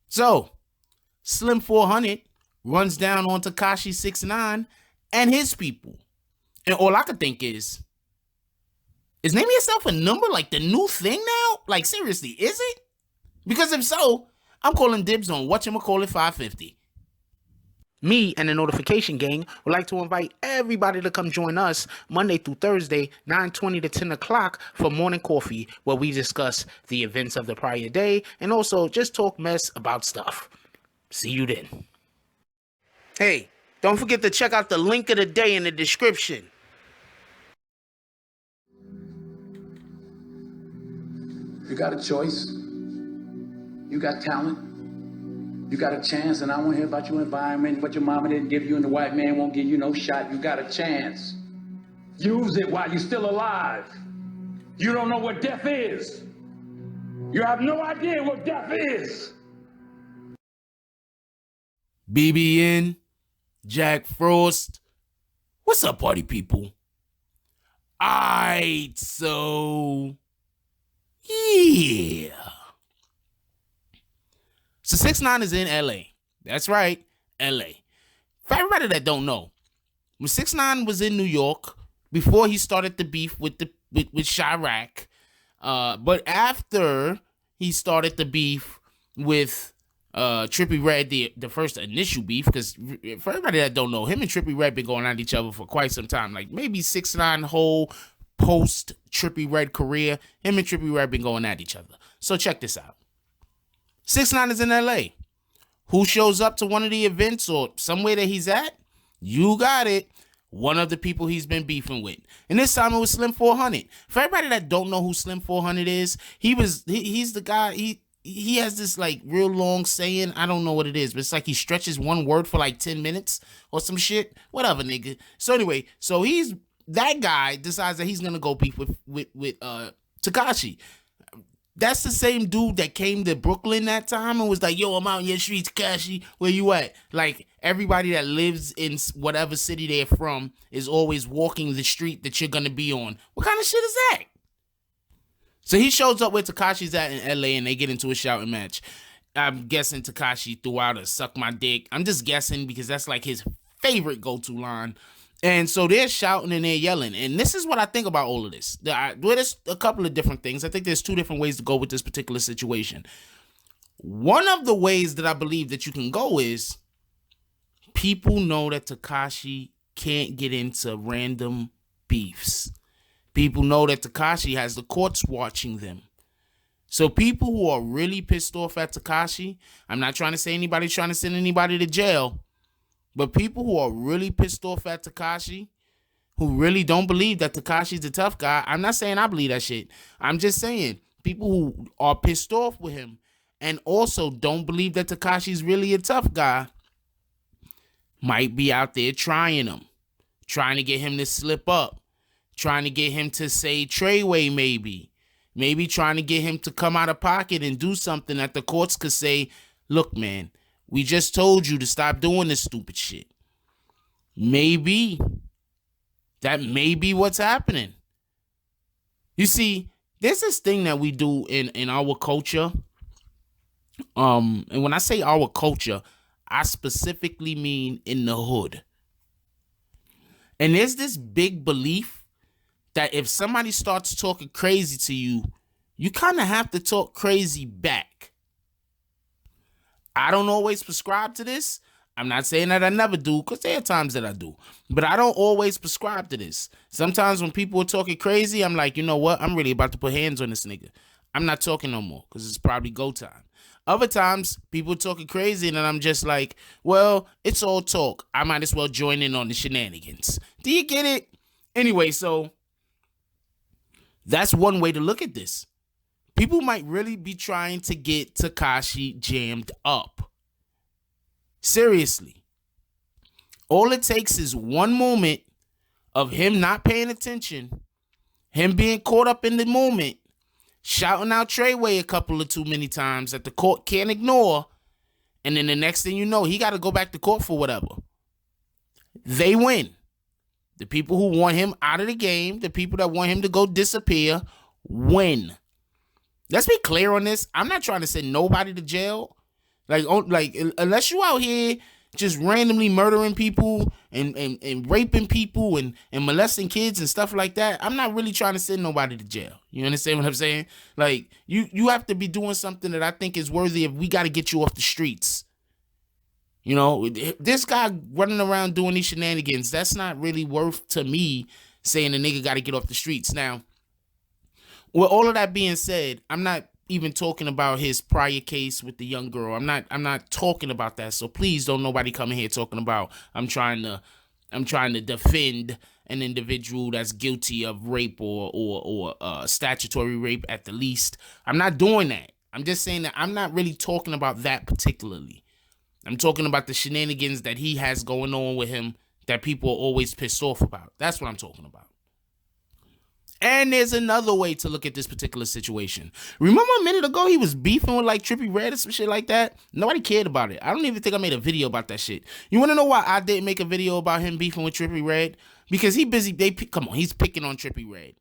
So, Slim 400 runs down on Tekashi 6ix9ine and his people. And all I could think is name yourself a number like the new thing now? Like, seriously, is it? Because if so, I'm calling dibs on whatchamacallit 550. Me and the Notification Gang would like to invite everybody to come join us Monday through Thursday, 9:20 to 10 o'clock for morning coffee, where we discuss the events of the prior day and also just talk mess about stuff. See you then. Hey, don't forget to check out the link of the day in the description. You got a choice. You got talent. You got a chance, and I won't hear about your environment, what your mama didn't give you, and the white man won't give you no shot. You got a chance. Use it while you're still alive. You don't know what death is. You have no idea what death is. BBN, Jack Frost. What's up, party people? Aight, so yeah. So 6ix9ine is in LA. That's right, LA. For everybody that don't know, when 6ix9ine was in New York before he started the beef with Chirac, but after he started the beef with Trippie Redd, the first initial beef, because for everybody that don't know, him and Trippie Redd been going at each other for quite some time. Like maybe 6ix9ine whole post Trippie Redd career, him and Trippie Redd been going at each other. So check this out. 6ix9ine is in LA. Who shows up to one of the events or somewhere that he's at? You got it. One of the people he's been beefing with. And this time it was Slim 400. For everybody that don't know who Slim 400 is, he's the guy, he has this like real long saying. I don't know what it is, but it's like he stretches one word for like 10 minutes or some shit. Whatever, nigga. So anyway, so that guy decides that he's gonna go beef with Tekashi. That's the same dude that came to Brooklyn that time and was like, yo, I'm out in your streets, Tekashi. Where you at? Like, everybody that lives in whatever city they're from is always walking the street that you're going to be on. What kind of shit is that? So he shows up where Tekashi's at in LA and they get into a shouting match. I'm guessing Tekashi threw out a suck my dick. I'm just guessing because that's like his favorite go-to line. And so they're shouting and they're yelling. And this is what I think about all of this. There's a couple of different things. I think there's two different ways to go with this particular situation. One of the ways that I believe that you can go is people know that Tekashi can't get into random beefs. People know that Tekashi has the courts watching them. So people who are really pissed off at Tekashi, I'm not trying to say anybody's trying to send anybody to jail, but people who are really pissed off at Tekashi, who really don't believe that Tekashi's a tough guy, I'm not saying I believe that shit. I'm just saying people who are pissed off with him and also don't believe that Tekashi's really a tough guy might be out there trying him, trying to get him to slip up, trying to get him to say Treyway maybe trying to get him to come out of pocket and do something that the courts could say, look, man, we just told you to stop doing this stupid shit. Maybe. That may be what's happening. You see, there's this thing that we do in our culture. And when I say our culture, I specifically mean in the hood. And there's this big belief that if somebody starts talking crazy to you, you kind of have to talk crazy back. I don't always prescribe to this. I'm not saying that I never do, because there are times that I do. But I don't always prescribe to this. Sometimes when people are talking crazy, I'm like, you know what? I'm really about to put hands on this nigga. I'm not talking no more, because it's probably go time. Other times, people are talking crazy, and then I'm just like, well, it's all talk. I might as well join in on the shenanigans. Do you get it? Anyway, so that's one way to look at this. People might really be trying to get Tekashi jammed up. Seriously. All it takes is one moment of him not paying attention, him being caught up in the moment, shouting out Treyway a couple of too many times that the court can't ignore, and then the next thing you know, he got to go back to court for whatever. They win. The people who want him out of the game, the people that want him to go disappear, win. Let's be clear on this. I'm not trying to send nobody to jail. Like unless you out here just randomly murdering people and raping people and molesting kids and stuff like that, I'm not really trying to send nobody to jail. You understand what I'm saying? Like you have to be doing something that I think is worthy of, we got to get you off the streets. You know, this guy running around doing these shenanigans, that's not really worth to me saying the nigga got to get off the streets. Now, with all of that being said, I'm not even talking about his prior case with the young girl. I'm not talking about that. So please don't nobody come in here talking about I'm trying to defend an individual that's guilty of rape or statutory rape at the least. I'm not doing that. I'm just saying that I'm not really talking about that particularly. I'm talking about the shenanigans that he has going on with him that people are always pissed off about. That's what I'm talking about. And there's another way to look at this particular situation. Remember a minute ago he was beefing with like Trippie Redd or some shit like that? Nobody cared about it. I don't even think I made a video about that shit. You want to know why I didn't make a video about him beefing with Trippie Redd? Because he busy. Come on, he's picking on Trippie Redd.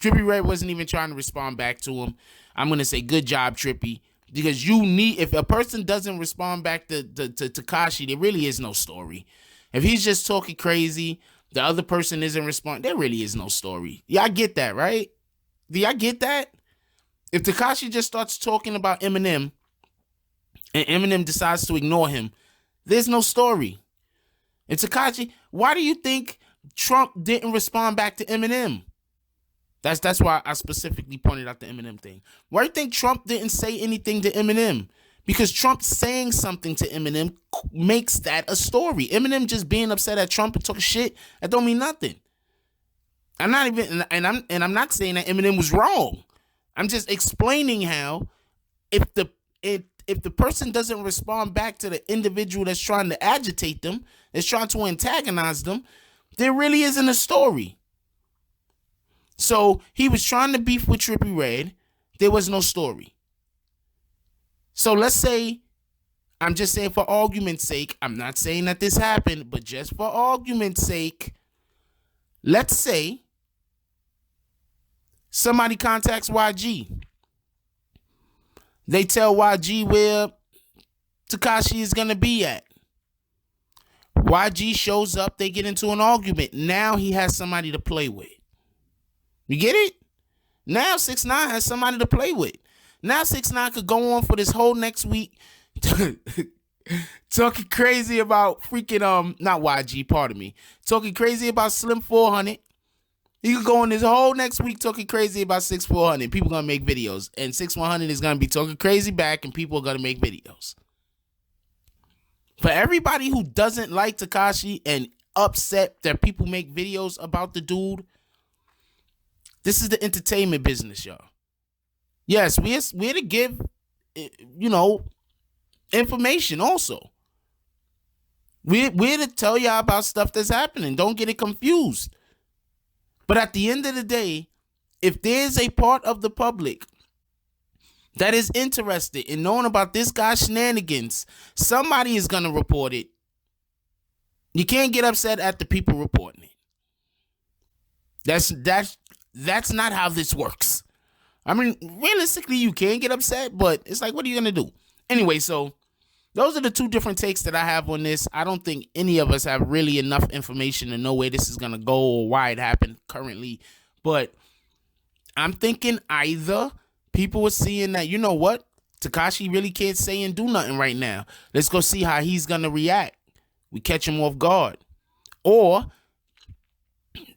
Trippie Redd wasn't even trying to respond back to him. I'm gonna say good job, Trippie. Because you need, if a person doesn't respond back to Tekashi, there really is no story. If he's just talking crazy, the other person isn't responding, there really is no story. Y'all get that, right? Do y'all get that? If Tekashi just starts talking about Eminem and Eminem decides to ignore him, there's no story. If Tekashi, why do you think Trump didn't respond back to Eminem? That's why I specifically pointed out the Eminem thing. Why do you think Trump didn't say anything to Eminem? Because Trump saying something to Eminem makes that a story. Eminem just being upset at Trump and talking shit, that don't mean nothing. I'm not even, and I'm not saying that Eminem was wrong. I'm just explaining how if the person doesn't respond back to the individual that's trying to agitate them, that's trying to antagonize them, there really isn't a story. So he was trying to beef with Trippie Redd. There was no story. So let's say, I'm just saying for argument's sake, I'm not saying that this happened, but just for argument's sake, let's say somebody contacts YG. They tell YG where Tekashi is going to be at. YG shows up, they get into an argument. Now he has somebody to play with. You get it? Now 6ix9ine has somebody to play with. Now 6ix9ine could go on for this whole next week talking crazy about freaking not YG, pardon me. Talking crazy about Slim 400. He could go on this whole next week talking crazy about 6-400. People gonna make videos. And 6-100 is gonna be talking crazy back and people are gonna make videos. For everybody who doesn't like Tekashi and upset that people make videos about the dude, this is the entertainment business, y'all. Yes, we're to give, information also. We're to tell y'all about stuff that's happening. Don't get it confused. But at the end of the day, if there's a part of the public that is interested in knowing about this guy's shenanigans, somebody is going to report it. You can't get upset at the people reporting it. That's not how this works. I mean, realistically, you can get upset, but it's like, what are you going to do? Anyway, so those are the two different takes that I have on this. I don't think any of us have really enough information to know where this is going to go or why it happened currently. But I'm thinking either people are seeing that, you know what? Tekashi really can't say and do nothing right now. Let's go see how he's going to react. We catch him off guard. Or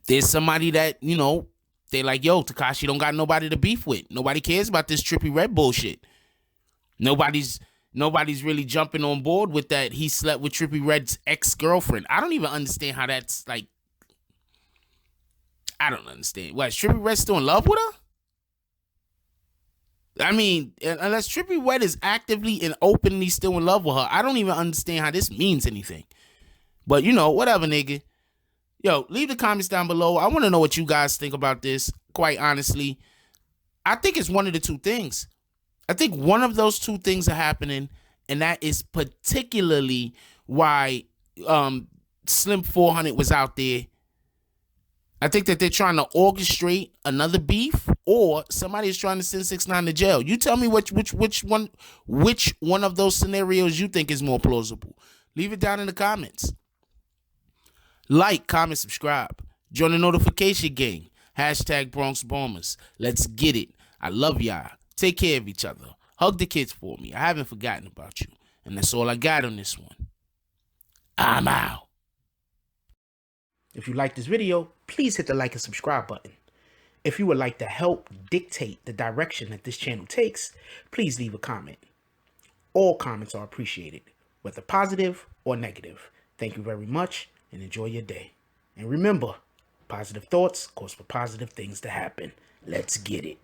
there's somebody that, they're like, yo, Tekashi don't got nobody to beef with. Nobody cares about this Trippie Redd bullshit. Nobody's really jumping on board with that. He slept with Trippie Redd's ex-girlfriend. I don't even understand how that's like. I don't understand. What, is Trippie Redd still in love with her? I mean, unless Trippie Redd is actively and openly still in love with her, I don't even understand how this means anything. But, whatever, nigga. Yo, leave the comments down below. I want to know what you guys think about this, quite honestly. I think it's one of the two things. I think one of those two things are happening, and that is particularly why Slim 400 was out there I think that they're trying to orchestrate another beef, or somebody is trying to send 6ix9ine to jail. You tell me which one of those scenarios you think is more plausible. Leave it down in the comments. Like, comment, subscribe. Join the notification gang. Hashtag Bronx Bombers. Let's get it. I love y'all. Take care of each other. Hug the kids for me. I haven't forgotten about you. And that's all I got on this one. I'm out. If you like this video, please hit the like and subscribe button. If you would like to help dictate the direction that this channel takes, please leave a comment. All comments are appreciated, whether positive or negative. Thank you very much and enjoy your day. And remember, positive thoughts cause for positive things to happen. Let's get it.